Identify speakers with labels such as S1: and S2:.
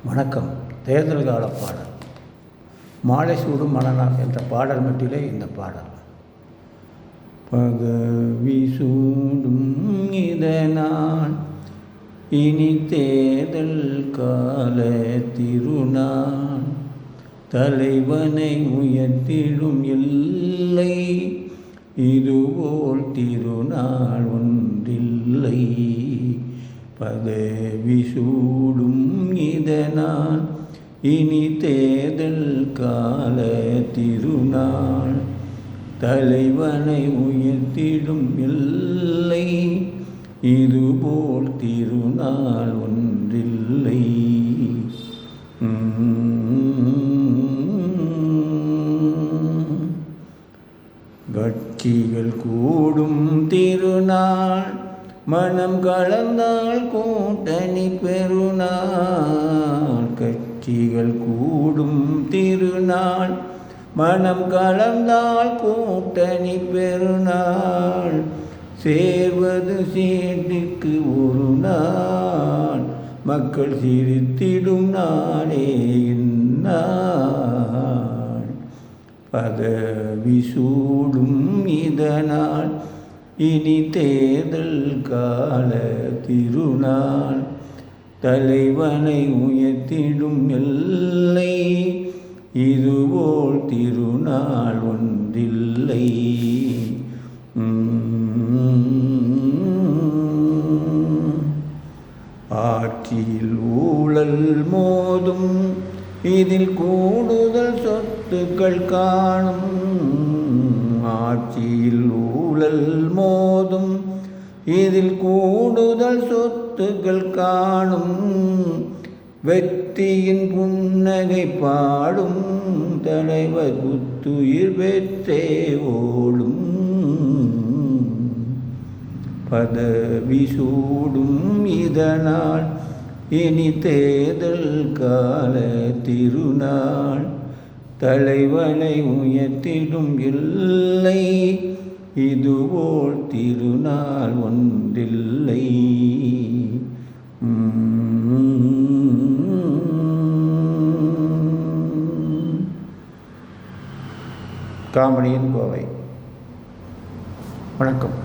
S1: வணக்கம். தேர்தல் கால பாடல். மாலை சூடும் மணநாள் என்ற பாடல் மட்டிலே இந்த பாடல். பகவி சூடும் இதனால் இனி தேர்தல் கால திருநாள், தலைவனை உயர்த்திடும் எல்லை இதுபோல் திருநாள் ஒன்றில்லை. பதவி சூடும் இதனால் இனி தேர்தல் கால திருநாள், தலைவனை உயர்த்திடும் எல்லை இதுபோல் திருநாள் ஒன்றில்லை. கட்சிகள் கூடும் திருநாள், மனம் கலந்தால் கூட்டணி பெருநாள். கட்சிகள் கூடும் திருநாள், மனம் கலந்தால் கூட்டணி பெருநாள். சேர்வது சீட்டுக்கு ஒரு நாள், மக்கள் சிரித்திடும் நாளே இந்நாள். பதவி சூடும் இதனால் இனி தேர்தல் கால திருநாள், தலைவனை உயர்த்திடும் எல்லை இதுபோல் திருநாள் ஒன்றில்லை. ஆட்சியில் ஊழல் மோதும், இதில் கூடுதல் சொத்துக்கள் காணும். ஆட்சியில் ஊழல் மோதும், இதில் கூடுதல் சொத்துக்கள் காணும். வெற்றியின் புன்னகை பாடும், தலைவர் புத்துயிர் பெற்றே ஓடும். பதவி சூடும் இதனால் இனி தேர்தல் கால திருநாள், தலைவனை உயர்த்திடும் எல்லை இதுபோல் திருநாள் ஒன்றில்லை. காமெடியின் கோவை. வணக்கம்.